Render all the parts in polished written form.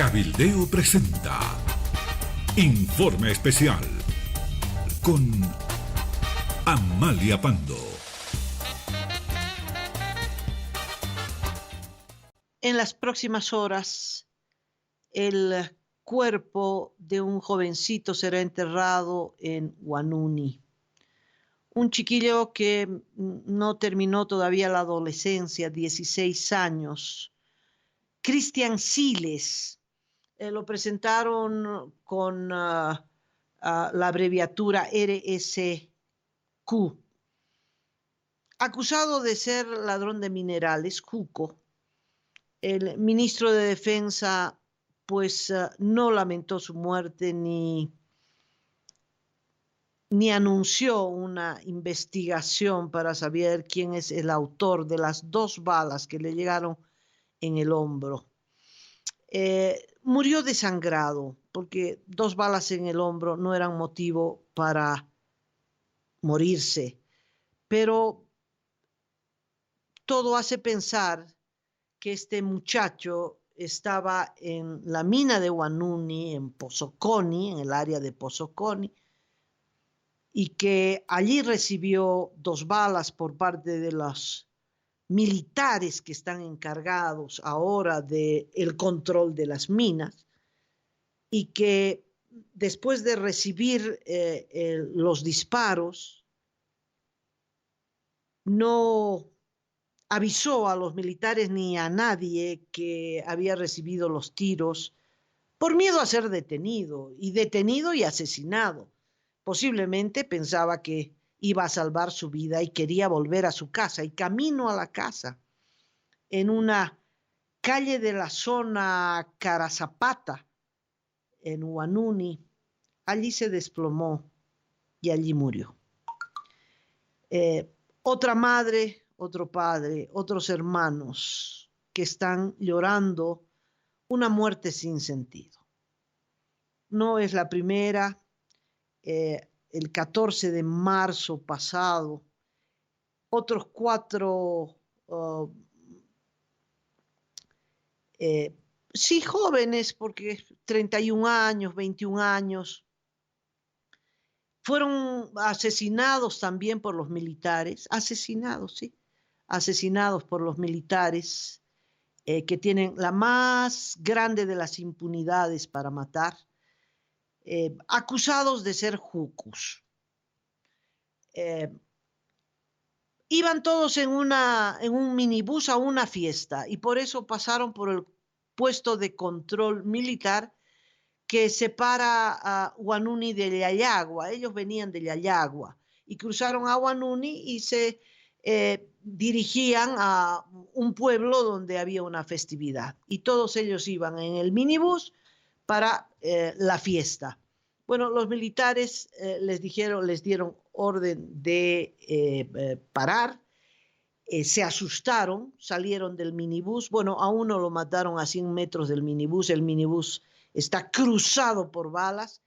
Cabildeo presenta Informe Especial con Amalia Pando. En las próximas horas, el cuerpo de un jovencito será enterrado en Huanuni. Un chiquillo que no terminó todavía la adolescencia, 16 años. Cristian Siles. Lo presentaron con la abreviatura RSQ. Acusado de ser ladrón de minerales, Juco, el ministro de Defensa pues no lamentó su muerte ni anunció una investigación para saber quién es el autor de las 2 balas que le llegaron en el hombro. Murió desangrado porque 2 balas en el hombro no eran motivo para morirse, pero todo hace pensar que este muchacho estaba en la mina de Huanuni, en Pozoconi, en el área de Pozoconi, y que allí recibió 2 balas por parte de los militares que están encargados ahora del control de las minas, y que después de recibir los disparos no avisó a los militares ni a nadie que había recibido los tiros por miedo a ser detenido y asesinado. Posiblemente pensaba que iba a salvar su vida y quería volver a su casa, y camino a la casa, en una calle de la zona Carazapata, en Huanuni, allí se desplomó y allí murió. Otra madre, otro padre, otros hermanos que están llorando una muerte sin sentido. No es la primera. El 14 de marzo pasado, otros 4, sí, jóvenes, porque 31 años, 21 años, fueron asesinados también por los militares, asesinados por los militares, que tienen la más grande de las impunidades para matar, acusados de ser jucos. Iban todos en un minibús a una fiesta, y por eso pasaron por el puesto de control militar que separa a Huanuni de Yayagua. Ellos venían de Yayagua y cruzaron a Huanuni y se dirigían a un pueblo donde había una festividad, y todos ellos iban en el minibús para la fiesta. Bueno, los militares les dieron orden de parar. Se asustaron, salieron del minibús. Bueno, a uno lo mataron a 100 metros del minibús. El minibús está cruzado por balas.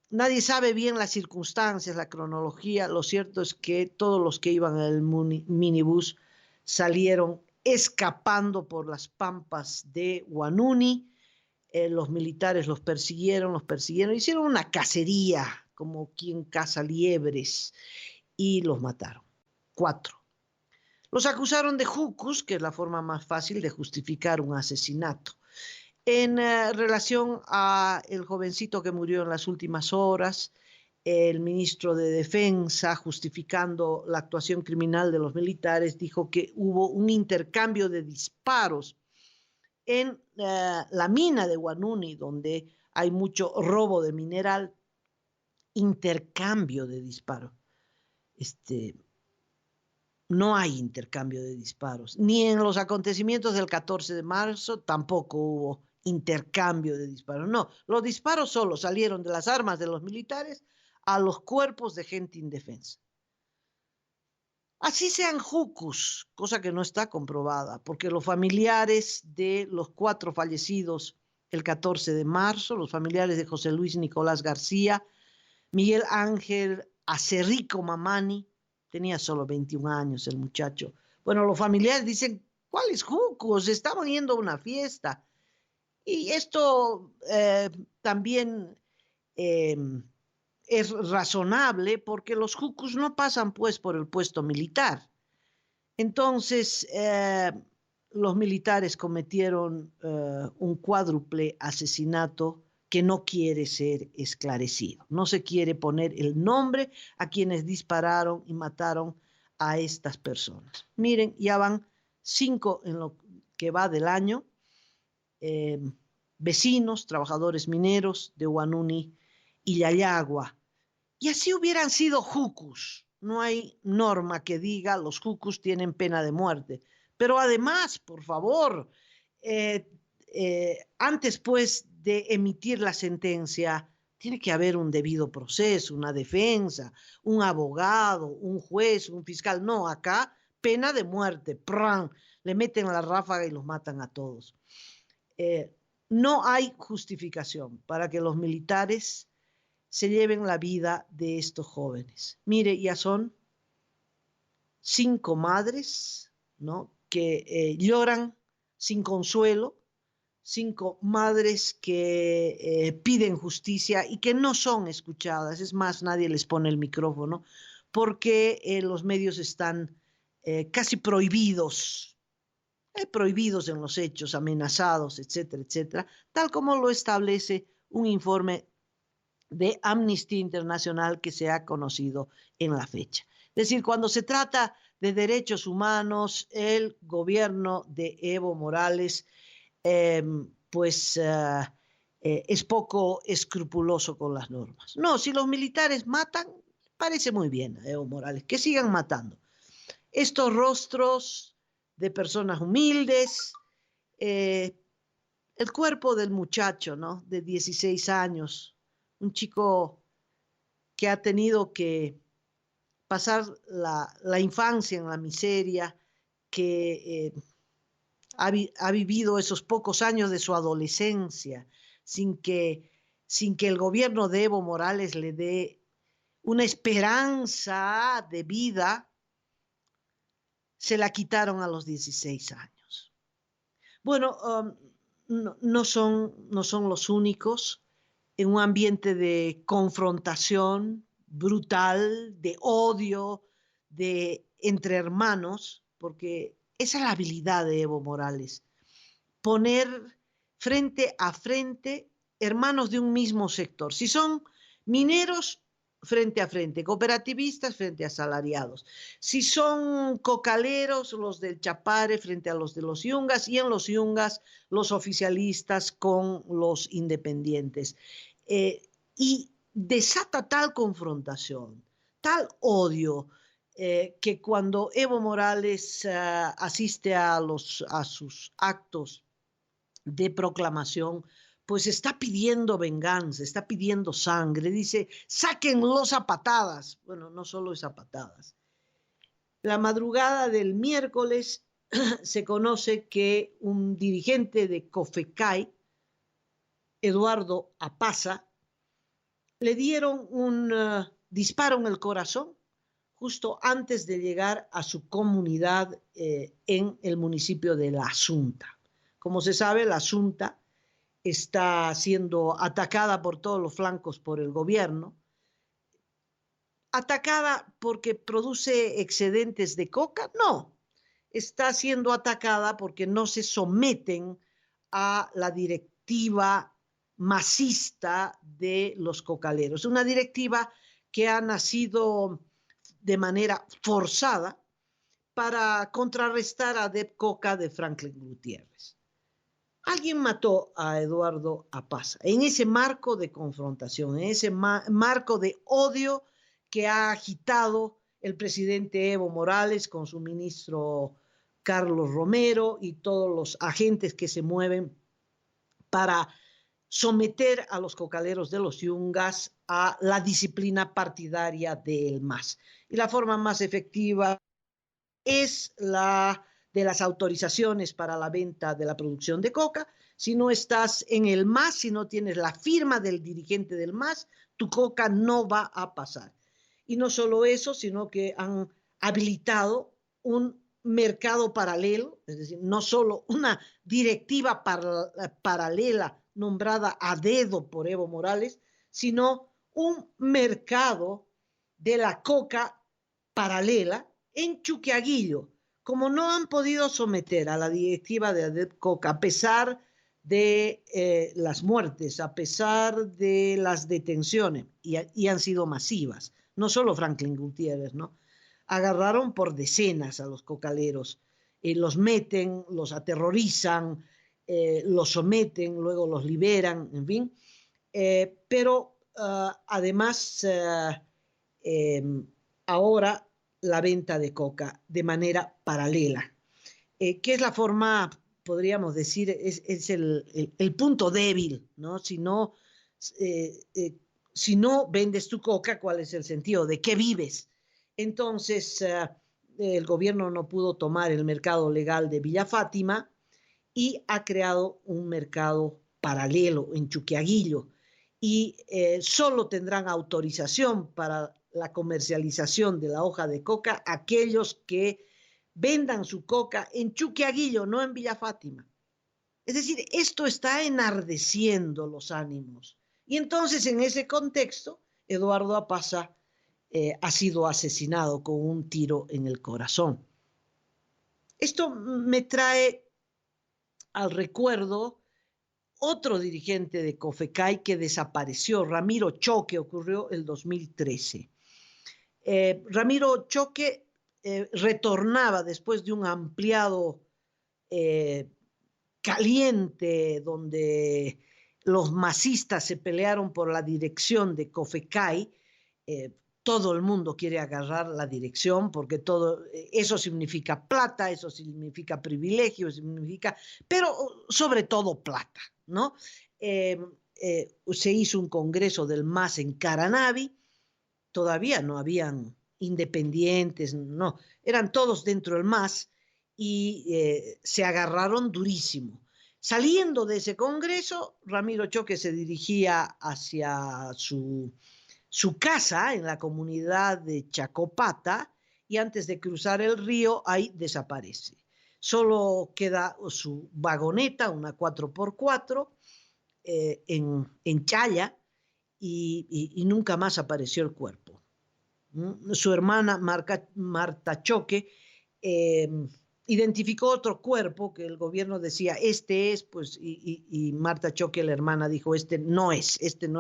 Nadie sabe bien las circunstancias, la cronología. Lo cierto es que todos los que iban en el minibús salieron escapando por las pampas de Huanuni. Los militares los persiguieron, hicieron una cacería como quien caza liebres, y los mataron. 4. Los acusaron de jucos, que es la forma más fácil de justificar un asesinato. En relación a el jovencito que murió en las últimas horas, el ministro de Defensa, justificando la actuación criminal de los militares, dijo que hubo un intercambio de disparos en la mina de Huanuni, donde hay mucho robo de mineral. Intercambio de disparos. No hay intercambio de disparos. Ni en los acontecimientos del 14 de marzo tampoco hubo intercambio de disparos. No, los disparos solo salieron de las armas de los militares a los cuerpos de gente indefensa. Así sean jucos, cosa que no está comprobada, porque los familiares de los 4 fallecidos el 14 de marzo, los familiares de José Luis Nicolás García, Miguel Ángel Acerrico Mamani, tenía solo 21 años el muchacho. Bueno, los familiares dicen, ¿cuáles jucos? Estaban yendo a una fiesta. Y esto también eh, es razonable porque los jucus no pasan pues por el puesto militar. Entonces, los militares cometieron un cuádruple asesinato que no quiere ser esclarecido. No se quiere poner el nombre a quienes dispararon y mataron a estas personas. Miren, ya van 5 en lo que va del año, eh, vecinos, trabajadores mineros de Huanuni y Yayagua. Y así hubieran sido jucus. No hay norma que diga los jucus tienen pena de muerte. Pero además, por favor, eh, antes pues de emitir la sentencia, tiene que haber un debido proceso, una defensa, un abogado, un juez, un fiscal. No, acá pena de muerte. ¡Pran! Le meten la ráfaga y los matan a todos. Eh, no hay justificación para que los militares se lleven la vida de estos jóvenes. Mire, ya son 5 madres, ¿no?, que lloran sin consuelo, 5 madres que piden justicia y que no son escuchadas. Es más, nadie les pone el micrófono porque los medios están casi prohibidos en los hechos, amenazados, etcétera, etcétera, tal como lo establece un informe de Amnistía Internacional que se ha conocido en la fecha. Es decir, cuando se trata de derechos humanos, el gobierno de Evo Morales eh, pues es poco escrupuloso con las normas. No, si los militares matan, parece muy bien a Evo Morales, que sigan matando. Estos rostros de personas humildes, eh, el cuerpo del muchacho, ¿no?, de 16 años, un chico que ha tenido que pasar la infancia en la miseria, que ha vivido esos pocos años de su adolescencia sin que, sin que el gobierno de Evo Morales le dé una esperanza de vida, se la quitaron a los 16 años. Bueno, no son los únicos en un ambiente de confrontación brutal, de odio, de entre hermanos, porque esa es la habilidad de Evo Morales, poner frente a frente hermanos de un mismo sector. Si son mineros, frente a frente, cooperativistas frente a asalariados. Si son cocaleros, los del Chapare frente a los de los Yungas, y en los Yungas los oficialistas con los independientes. Y desata tal confrontación, tal odio, que cuando Evo Morales asiste a sus actos de proclamación, pues está pidiendo venganza, está pidiendo sangre, dice, sáquenlos a patadas. Bueno, no solo es a patadas. La madrugada del miércoles se conoce que un dirigente de COFECAI, Eduardo Apaza, le dieron un disparo en el corazón justo antes de llegar a su comunidad en el municipio de La Asunta. Como se sabe, La Asunta está siendo atacada por todos los flancos por el gobierno, atacada porque produce excedentes de coca, no, está siendo atacada porque no se someten a la directiva masista de los cocaleros, una directiva que ha nacido de manera forzada para contrarrestar a Deb Coca de Franklin Gutiérrez. Alguien mató a Eduardo Apaza en ese marco de confrontación, en ese marco de odio que ha agitado el presidente Evo Morales con su ministro Carlos Romero y todos los agentes que se mueven para someter a los cocaleros de los Yungas a la disciplina partidaria del MAS. Y la forma más efectiva es la de las autorizaciones para la venta de la producción de coca. Si no estás en el MAS, si no tienes la firma del dirigente del MAS, tu coca no va a pasar. Y no solo eso, sino que han habilitado un mercado paralelo, es decir, no solo una directiva paralela nombrada a dedo por Evo Morales, sino un mercado de la coca paralela en Chuquiaguillo. Como no han podido someter a la directiva de ADEP Coca, a pesar de las muertes, a pesar de las detenciones, y han sido masivas, no solo Franklin Gutiérrez, ¿no? Agarraron por decenas a los cocaleros, los meten, los aterrorizan, los someten, luego los liberan, en fin. Pero además, ahora la venta de coca de manera paralela, que es la forma, podríamos decir, es el punto débil, ¿no? Si no vendes tu coca, ¿cuál es el sentido? ¿De qué vives? Entonces, el gobierno no pudo tomar el mercado legal de Villa Fátima y ha creado un mercado paralelo en Chuquiaguillo. Y solo tendrán autorización para la comercialización de la hoja de coca aquellos que vendan su coca en Chuquiaguillo, no en Villa Fátima. Es decir, esto está enardeciendo los ánimos. Y entonces, en ese contexto, Eduardo Apaza ha sido asesinado con un tiro en el corazón. Esto me trae al recuerdo otro dirigente de COFECAI que desapareció, Ramiro Choque, ocurrió el 2013. Ramiro Choque retornaba después de un ampliado caliente donde los masistas se pelearon por la dirección de COFECAI. Todo el mundo quiere agarrar la dirección porque todo eso significa plata, eso significa privilegio, pero sobre todo plata, ¿no? Se hizo un congreso del MAS en Caranavi, todavía no habían independientes, no, eran todos dentro del MAS y se agarraron durísimo. Saliendo de ese congreso, Ramiro Choque se dirigía hacia su casa en la comunidad de Chacopata y antes de cruzar el río, ahí desaparece. Solo queda su vagoneta, una 4x4, en Chaya y nunca más apareció el cuerpo. Su hermana Marta Choque identificó otro cuerpo que el gobierno decía, este es, pues, y Marta Choque, la hermana, dijo, este no es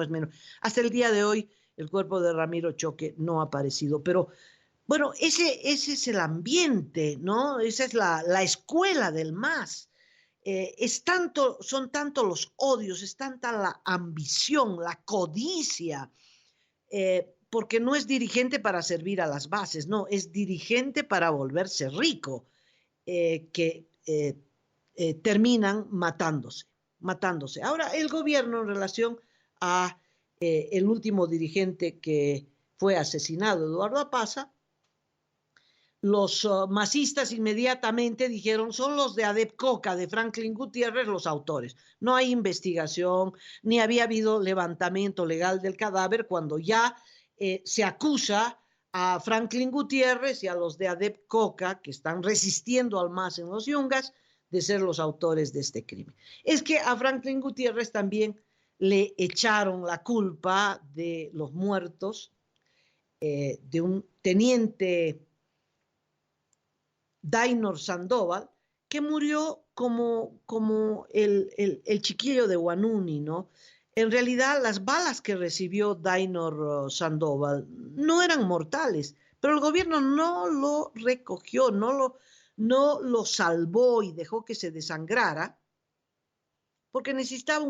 menos. Hasta el día de hoy, el cuerpo de Ramiro Choque no ha aparecido, pero bueno, ese es el ambiente, ¿no? Esa es la escuela del MAS. Son tanto los odios, es tanta la ambición, la codicia, porque no es dirigente para servir a las bases, no, es dirigente para volverse rico, que terminan matándose. Ahora, el gobierno en relación a el último dirigente que fue asesinado, Eduardo Apaza, los masistas inmediatamente dijeron, son los de ADEP Coca, de Franklin Gutiérrez, los autores. No hay investigación, ni había habido levantamiento legal del cadáver cuando ya se acusa a Franklin Gutiérrez y a los de ADEP Coca, que están resistiendo al MAS en los Yungas, de ser los autores de este crimen. Es que a Franklin Gutiérrez también le echaron la culpa de los muertos de un teniente Dainor Sandoval, que murió como el chiquillo de Huanuni, ¿no? En realidad, las balas que recibió Dainor Sandoval no eran mortales, pero el gobierno no lo recogió, no lo salvó y dejó que se desangrara, porque necesitaba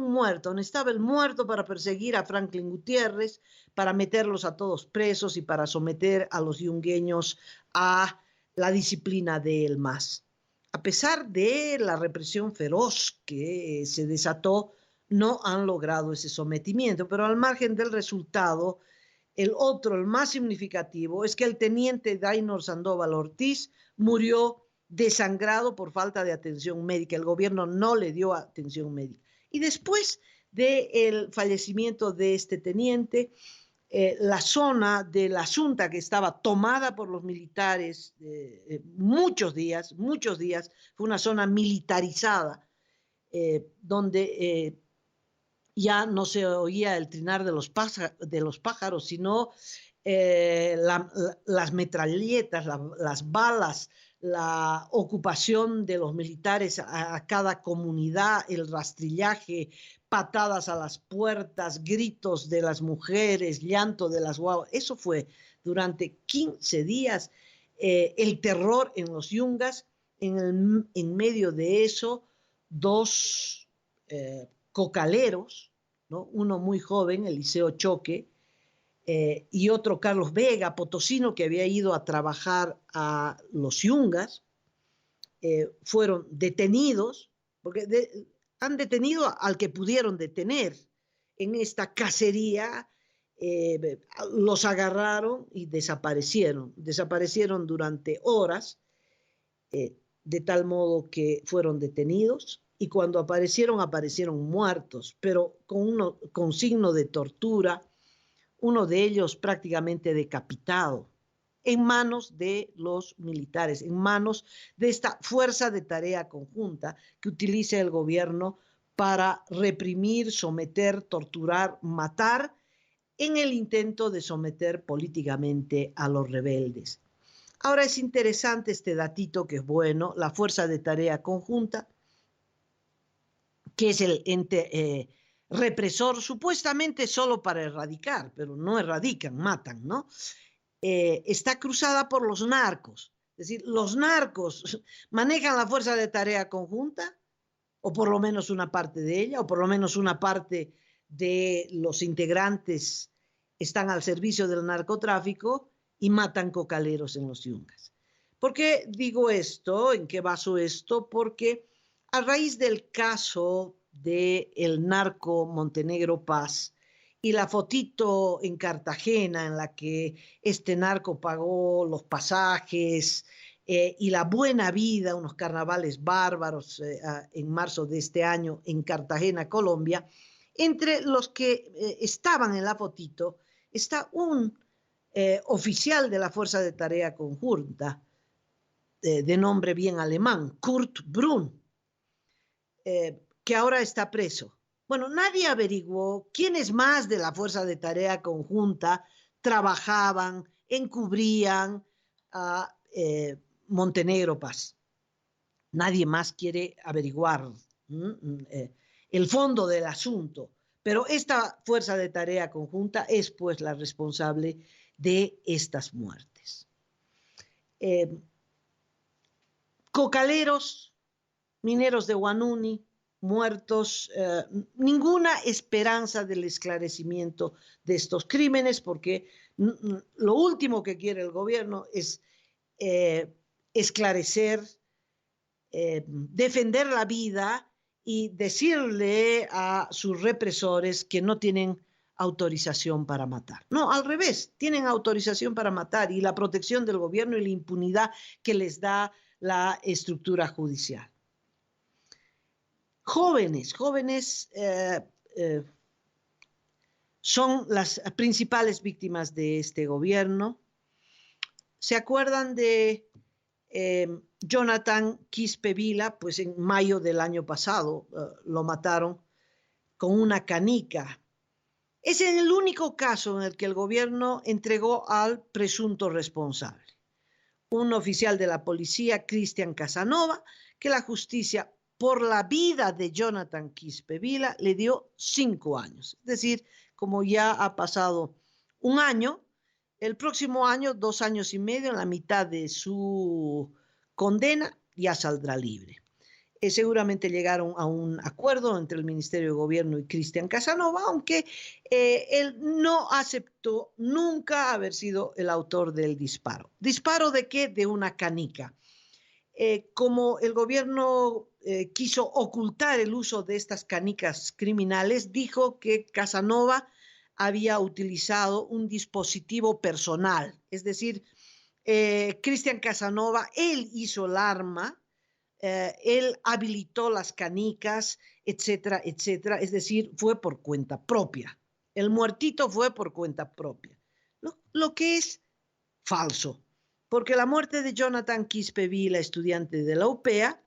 el muerto para perseguir a Franklin Gutiérrez, para meterlos a todos presos y para someter a los yungueños a la disciplina del MAS. A pesar de la represión feroz que se desató, no han logrado ese sometimiento, pero al margen del resultado, el más significativo, es que el teniente Dainor Sandoval Ortiz murió desangrado por falta de atención médica. El gobierno no le dio atención médica. Y después del fallecimiento de este teniente, la zona de la Asunta, que estaba tomada por los militares muchos días, fue una zona militarizada, donde ya no se oía el trinar de los pájaros, sino las metralletas, las balas, la ocupación de los militares a cada comunidad, el rastrillaje, patadas a las puertas, gritos de las mujeres, llanto de las guaguas. Eso fue durante 15 días el terror en los Yungas. En medio de eso, dos cocaleros, ¿no? Uno muy joven, Eliseo Choque, y otro Carlos Vega, potosino, que había ido a trabajar a los Yungas, fueron detenidos, porque han detenido al que pudieron detener en esta cacería. Los agarraron y desaparecieron durante horas, de tal modo que fueron detenidos, y cuando aparecieron muertos, pero con signo de tortura, uno de ellos prácticamente decapitado, en manos de los militares, en manos de esta fuerza de tarea conjunta que utiliza el gobierno para reprimir, someter, torturar, matar, en el intento de someter políticamente a los rebeldes. Ahora es interesante este datito que es bueno, la fuerza de tarea conjunta, que es el ente represor, supuestamente solo para erradicar, pero no erradican, matan, ¿no? Está cruzada por los narcos. Es decir, los narcos manejan la fuerza de tarea conjunta, o por lo menos una parte de ella, o por lo menos una parte de los integrantes están al servicio del narcotráfico y matan cocaleros en los Yungas. ¿Por qué digo esto? ¿En qué baso esto? Porque a raíz del caso del narco Montenegro Paz y la fotito en Cartagena en la que este narco pagó los pasajes y la buena vida, unos carnavales bárbaros en marzo de este año en Cartagena, Colombia, entre los que estaban en la fotito está un oficial de la Fuerza de Tarea Conjunta, de nombre bien alemán, Kurt Brunn, que ahora está preso. Bueno, nadie averiguó quiénes más de la Fuerza de Tarea Conjunta trabajaban, encubrían a Montenegro Paz. Nadie más quiere averiguar el fondo del asunto, pero esta Fuerza de Tarea Conjunta es pues la responsable de estas muertes. Cocaleros, mineros de Huanuni, muertos, ninguna esperanza del esclarecimiento de estos crímenes, porque lo último que quiere el gobierno es esclarecer, defender la vida y decirle a sus represores que no tienen autorización para matar. No, al revés, tienen autorización para matar, y la protección del gobierno y la impunidad que les da la estructura judicial. Jóvenes son las principales víctimas de este gobierno. ¿Se acuerdan de Jonathan Quispe Vila? Pues en mayo del año pasado lo mataron con una canica. Es el único caso en el que el gobierno entregó al presunto responsable, un oficial de la policía, Cristian Casanova, que la justicia, por la vida de Jonathan Quispe Vila, le dio 5 años. Es decir, como ya ha pasado un año, el próximo año, 2 años y medio, en la mitad de su condena, ya saldrá libre. Seguramente llegaron a un acuerdo entre el Ministerio de Gobierno y Cristian Casanova, aunque él no aceptó nunca haber sido el autor del disparo. ¿Disparo de qué? De una canica. Como el gobierno quiso ocultar el uso de estas canicas criminales, dijo que Casanova había utilizado un dispositivo personal, es decir, Cristian Casanova, él hizo el arma, él habilitó las canicas, etcétera, etcétera, es decir, fue por cuenta propia. El muertito fue por cuenta propia, lo que es falso, porque la muerte de Jonathan Quispe Vila, estudiante de la UPEA,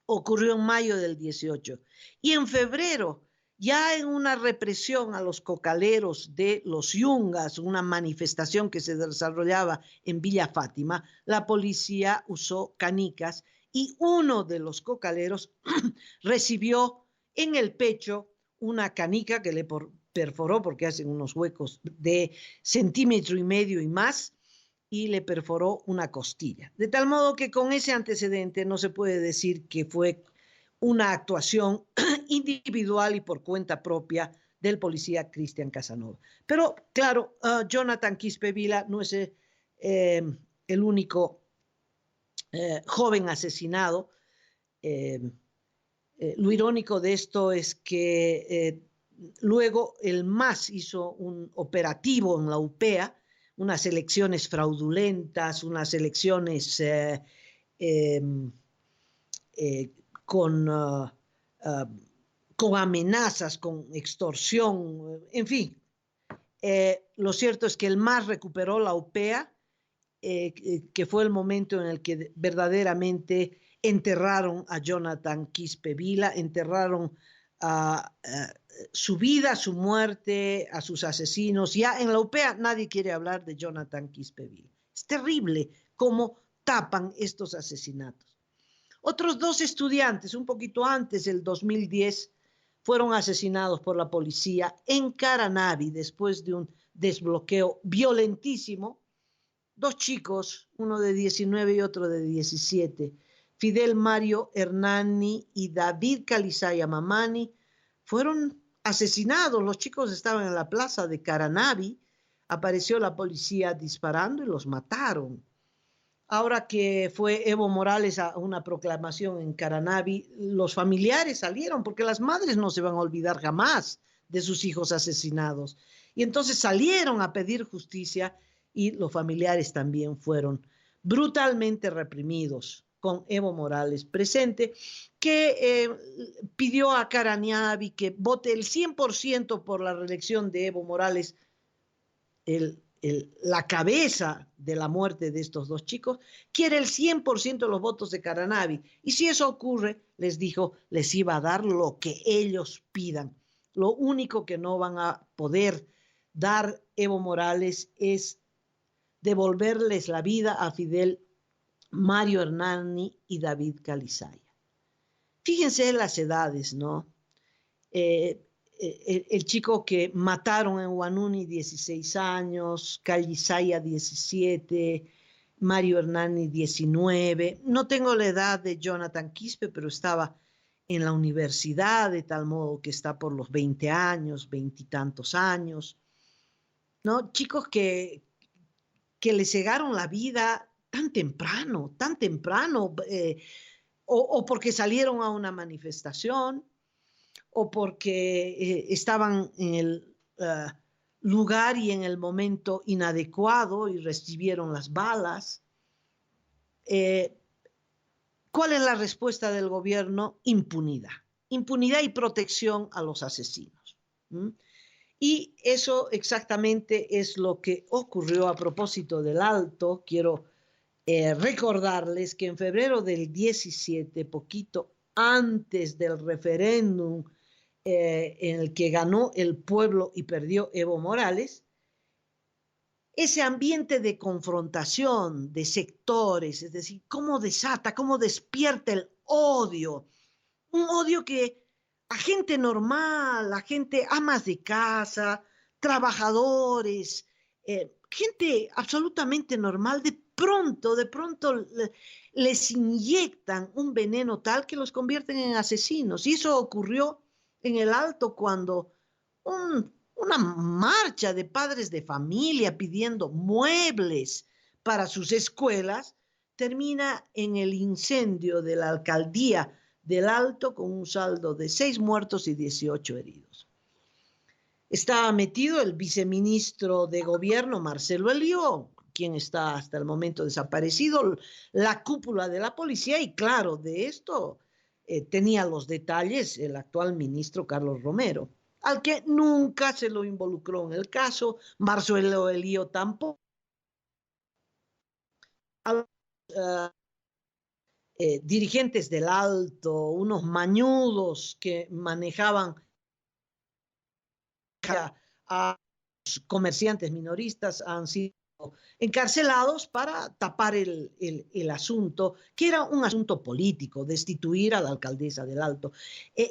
ocurrió en mayo del 18 y en febrero, ya en una represión a los cocaleros de los Yungas, una manifestación que se desarrollaba en Villa Fátima, la policía usó canicas y uno de los cocaleros recibió en el pecho una canica que le perforó, porque hacen unos huecos de 1,5 centímetros y más, y le perforó una costilla. De tal modo que con ese antecedente no se puede decir que fue una actuación individual y por cuenta propia del policía Cristian Casanova. Pero claro, Jonathan Quispe Vila no es el único joven asesinado. Lo irónico de esto es que luego el MAS hizo un operativo en la UPEA, unas elecciones fraudulentas, unas elecciones con amenazas, con extorsión, en fin. Lo cierto es que el MAS recuperó la UPEA, que fue el momento en el que verdaderamente enterraron a Jonathan Quispe Vila, enterraron su vida, su muerte, a sus asesinos. Ya en la UPEA nadie quiere hablar de Jonathan Quispe Vila. Es terrible cómo tapan estos asesinatos. Otros 2 estudiantes, un poquito antes del 2010, fueron asesinados por la policía en Caranavi después de un desbloqueo violentísimo. 2 chicos, uno de 19 y otro de 17, Fidel Mario Hernani y David Calizaya Mamani, fueron asesinados. Los chicos estaban en la plaza de Caranavi, apareció la policía disparando y los mataron. Ahora que fue Evo Morales a una proclamación en Caranavi, los familiares salieron, porque las madres no se van a olvidar jamás de sus hijos asesinados. Y entonces salieron a pedir justicia y los familiares también fueron brutalmente reprimidos, con Evo Morales presente, que pidió a Caranavi que vote el 100% por la reelección de Evo Morales, la cabeza de la muerte de estos 2 chicos, quiere el 100% de los votos de Caranavi. Y si eso ocurre, les dijo, les iba a dar lo que ellos pidan. Lo único que no van a poder dar Evo Morales es devolverles la vida a Fidel Mario Hernani y David Calizaya. Fíjense en las edades, ¿no? El chico que mataron en Huanuni, 16 años, Calizaya, 17, Mario Hernani, 19. No tengo la edad de Jonathan Quispe, pero estaba en la universidad, de tal modo que está por los 20 años, 20 y tantos años, ¿no? Chicos que le cegaron la vida tan temprano, o porque salieron a una manifestación, o porque estaban en el lugar y en el momento inadecuado y recibieron las balas. ¿Cuál es la respuesta del gobierno? Impunidad. Impunidad y protección a los asesinos. Y eso exactamente es lo que ocurrió a propósito del Alto. Quiero recordarles que en febrero del 17, poquito antes del referéndum en el que ganó el pueblo y perdió Evo Morales, ese ambiente de confrontación de sectores, es decir, cómo desata, cómo despierta el odio, un odio que a gente normal, a gente amas de casa, trabajadores, gente absolutamente normal, de pronto les inyectan un veneno tal que los convierten en asesinos. Y eso ocurrió en el Alto cuando una marcha de padres de familia pidiendo muebles para sus escuelas termina en el incendio de la alcaldía del Alto con un saldo de 6 muertos y 18 heridos. Estaba metido el viceministro de gobierno, Marcelo Elío, quien está hasta el momento desaparecido, la cúpula de la policía, y claro, de esto tenía los detalles el actual ministro Carlos Romero. al que nunca se lo involucró en el caso, Marcelo Elío tampoco. Dirigentes del Alto, unos mañudos que manejaban a los comerciantes minoristas, han sido encarcelados para tapar el asunto, que era un asunto político, destituir a la alcaldesa del Alto.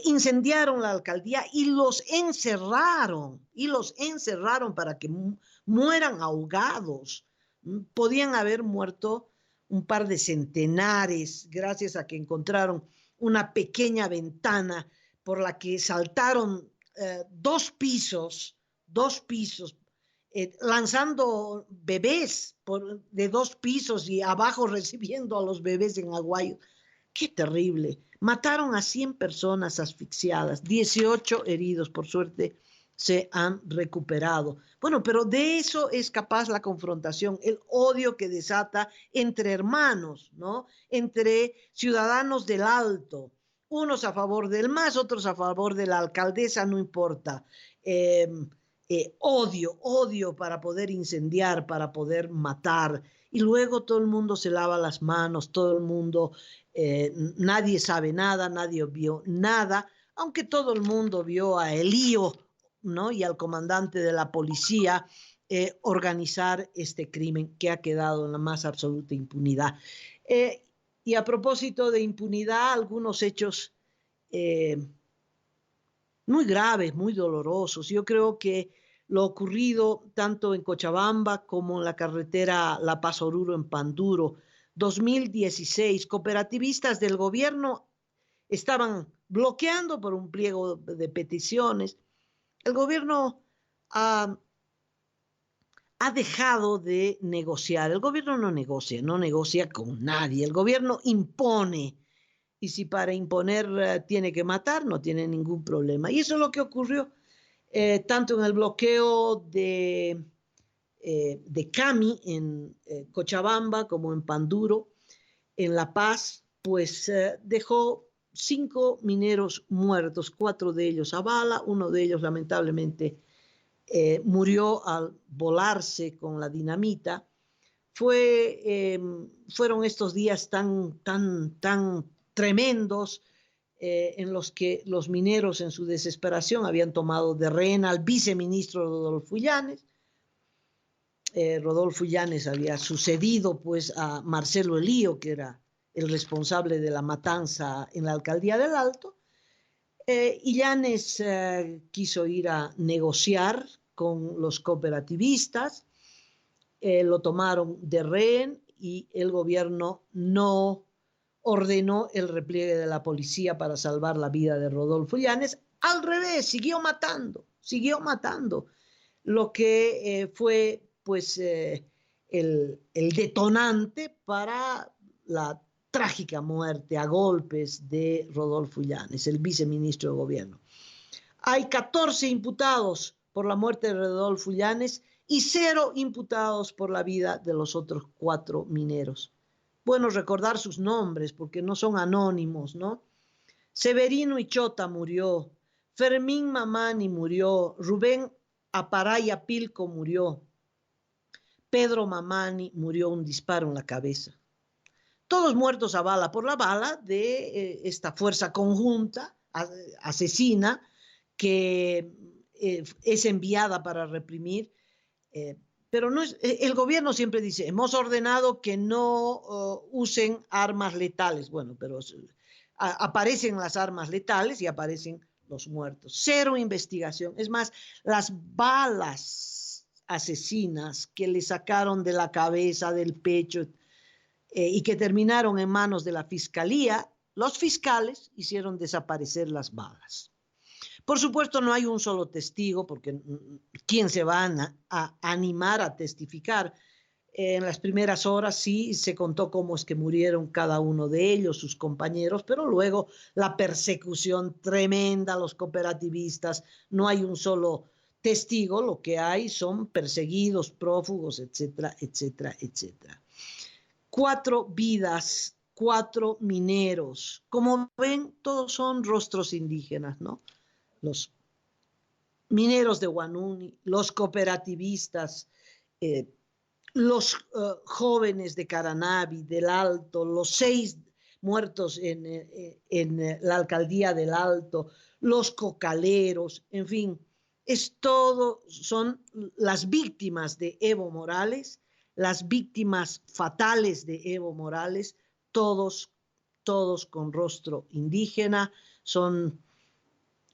Incendiaron la alcaldía y los encerraron para que mueran ahogados. Podían haber muerto un par de centenares gracias a que encontraron una pequeña ventana por la que saltaron dos pisos, lanzando bebés de 2 pisos y abajo recibiendo a los bebés en Aguayo. ¡Qué terrible! Mataron a 100 personas asfixiadas, 18 heridos, por suerte se han recuperado. Bueno, pero de eso es capaz la confrontación, el odio que desata entre hermanos, ¿no? Entre ciudadanos del Alto, unos a favor del MAS, otros a favor de la alcaldesa, no importa. Odio para poder incendiar, para poder matar, y luego todo el mundo se lava las manos, todo el mundo, nadie sabe nada, nadie vio nada, aunque todo el mundo vio a Elío, ¿no? Y al comandante de la policía organizar este crimen que ha quedado en la más absoluta impunidad. Y a propósito de impunidad, algunos hechos muy graves, muy dolorosos. Yo creo que lo ocurrido tanto en Cochabamba como en la carretera La Paz-Oruro en Panduro, 2016, cooperativistas del gobierno estaban bloqueando por un pliego de peticiones. El gobierno ha dejado de negociar. El gobierno no negocia con nadie. El gobierno impone. Y si para imponer tiene que matar, no tiene ningún problema. Y eso es lo que ocurrió tanto en el bloqueo de Cami en Cochabamba como en Panduro, en La Paz, pues dejó 5 mineros muertos, 4 de ellos a bala, uno de ellos lamentablemente murió al volarse con la dinamita. Fueron estos días tan tremendos en los que los mineros en su desesperación habían tomado de rehén al viceministro Rodolfo Illanes. Rodolfo Illanes había sucedido pues a Marcelo Elío, que era el responsable de la matanza en la alcaldía del Alto. Illanes quiso ir a negociar con los cooperativistas, lo tomaron de rehén y el gobierno no ordenó el repliegue de la policía para salvar la vida de Rodolfo Illanes. Al revés, siguió matando, lo que fue pues el detonante para la trágica muerte a golpes de Rodolfo Illanes, el viceministro de gobierno. Hay 14 imputados por la muerte de Rodolfo Illanes y 0 imputados por la vida de los otros 4 mineros. Bueno recordar sus nombres porque no son anónimos, ¿no? Severino Ichota murió, Fermín Mamani murió, Rubén Aparaya Pilco murió, Pedro Mamani murió un disparo en la cabeza. Todos muertos a bala por la bala de esta fuerza conjunta asesina que es enviada para reprimir. Pero no es, el gobierno siempre dice, hemos ordenado que no usen armas letales. Bueno, pero aparecen las armas letales y aparecen los muertos. 0 investigación. Es más, las balas asesinas que le sacaron de la cabeza, del pecho, y que terminaron en manos de la fiscalía, los fiscales hicieron desaparecer las balas. Por supuesto, no hay un solo testigo, porque ¿quién se va a animar a testificar? En las primeras horas sí se contó cómo es que murieron cada uno de ellos, sus compañeros, pero luego la persecución tremenda a los cooperativistas, no hay un solo testigo, lo que hay son perseguidos, prófugos, etcétera, etcétera, etcétera. 4 vidas, 4 mineros. Como ven, todos son rostros indígenas, ¿no? Los mineros de Huanuni, los cooperativistas, eh, los jóvenes de Caranavi, del Alto, los 6 muertos en la alcaldía del Alto, los cocaleros, en fin, es todo, son las víctimas de Evo Morales, las víctimas fatales de Evo Morales, todos con rostro indígena, son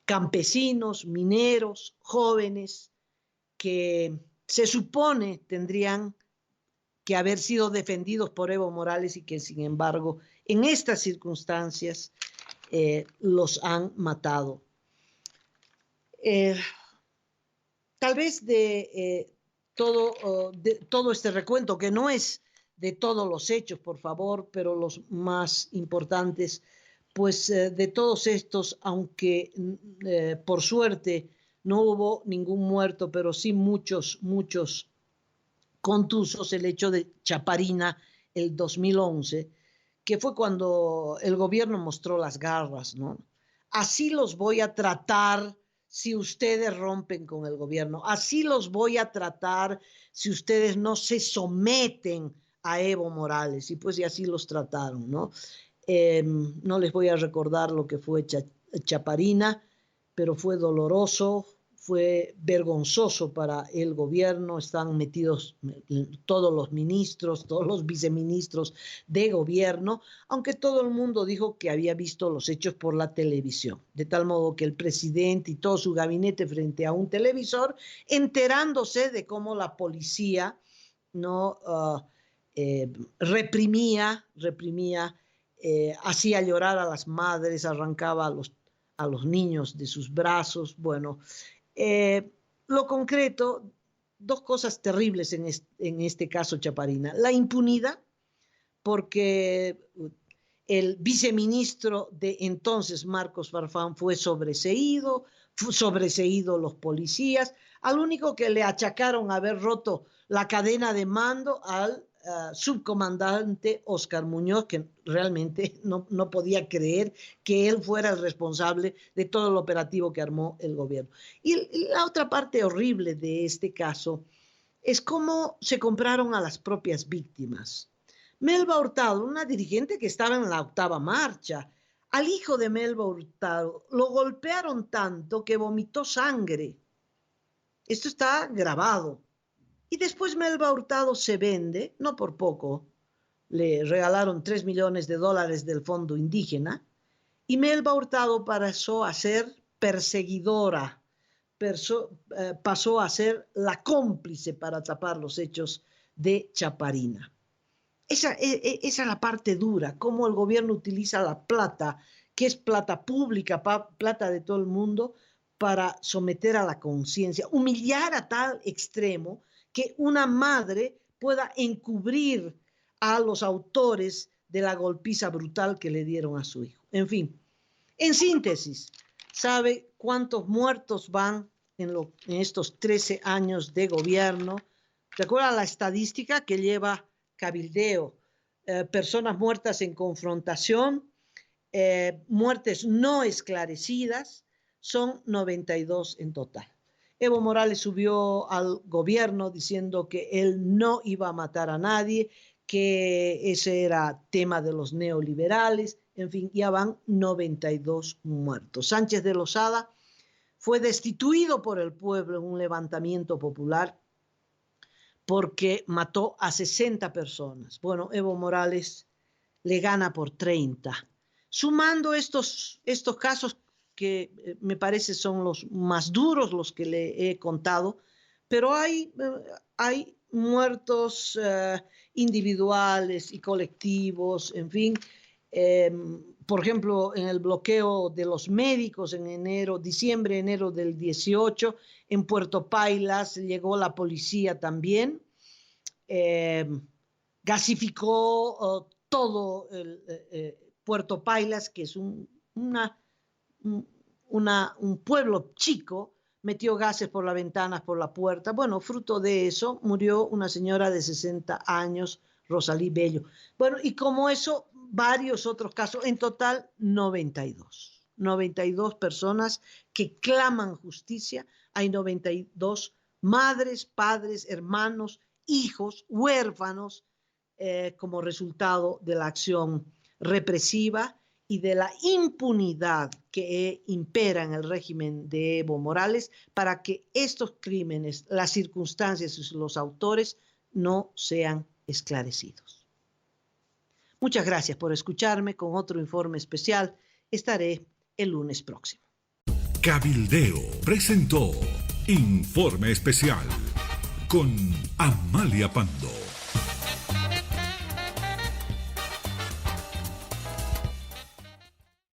campesinos, mineros, jóvenes, que se supone tendrían que haber sido defendidos por Evo Morales y que sin embargo en estas circunstancias los han matado. Tal vez de todo este recuento, que no es de todos los hechos, por favor, pero los más importantes, pues de todos estos, aunque por suerte no hubo ningún muerto, pero sí muchos contusos, el hecho de Chaparina el 2011, que fue cuando el gobierno mostró las garras, ¿no? Así los voy a tratar si ustedes rompen con el gobierno, así los voy a tratar si ustedes no se someten a Evo Morales, y pues y así los trataron, ¿no? No les voy a recordar lo que fue Chaparina, pero fue doloroso, fue vergonzoso para el gobierno, están metidos todos los ministros, todos los viceministros de gobierno, aunque todo el mundo dijo que había visto los hechos por la televisión, de tal modo que el presidente y todo su gabinete frente a un televisor, enterándose de cómo la policía no reprimía, hacía llorar a las madres, arrancaba a los niños de sus brazos, bueno, lo concreto, 2 cosas terribles en este caso Chaparina. La impunidad, porque el viceministro de entonces, Marcos Farfán, fue sobreseído los policías, al único que le achacaron haber roto la cadena de mando al subcomandante Oscar Muñoz, que realmente no podía creer que él fuera el responsable de todo el operativo que armó el gobierno. Y la otra parte horrible de este caso es cómo se compraron a las propias víctimas. Melba Hurtado, una dirigente que estaba en la 8ª marcha, al hijo de Melba Hurtado lo golpearon tanto que vomitó sangre. Esto está grabado. Y después Melba Hurtado se vende, no por poco, le regalaron $3 millones del Fondo Indígena, y Melba Hurtado pasó a ser perseguidora, pasó a ser la cómplice para tapar los hechos de Chaparina. Esa es la parte dura, cómo el gobierno utiliza la plata, que es plata pública, plata de todo el mundo, para someter a la conciencia, humillar a tal extremo que una madre pueda encubrir a los autores de la golpiza brutal que le dieron a su hijo. En fin, en síntesis, ¿sabe cuántos muertos van en estos 13 años de gobierno? ¿Te acuerdas la estadística que lleva Cabildeo? Personas muertas en confrontación, muertes no esclarecidas, son 92 en total. Evo Morales subió al gobierno diciendo que él no iba a matar a nadie, que ese era tema de los neoliberales, en fin, ya van 92 muertos. Sánchez de Lozada fue destituido por el pueblo en un levantamiento popular porque mató a 60 personas. Bueno, Evo Morales le gana por 30. Sumando estos casos que me parece son los más duros, los que le he contado, pero hay muertos individuales y colectivos, en fin. Por ejemplo, en el bloqueo de los médicos en diciembre, enero del 18, en Puerto Pailas llegó la policía también, gasificó todo Puerto Pailas, que es un pueblo chico, metió gases por las ventanas, por la puerta. Bueno, fruto de eso murió una señora de 60 años, Rosalí Bello. Bueno, y como eso, varios otros casos, en total 92. 92 personas que claman justicia, hay 92 madres, padres, hermanos, hijos, huérfanos, como resultado de la acción represiva y de la impunidad que impera en el régimen de Evo Morales para que estos crímenes, las circunstancias y los autores no sean esclarecidos. Muchas gracias por escucharme. Con otro informe especial estaré el lunes próximo. Cabildeo presentó Informe Especial con Amalia Pando.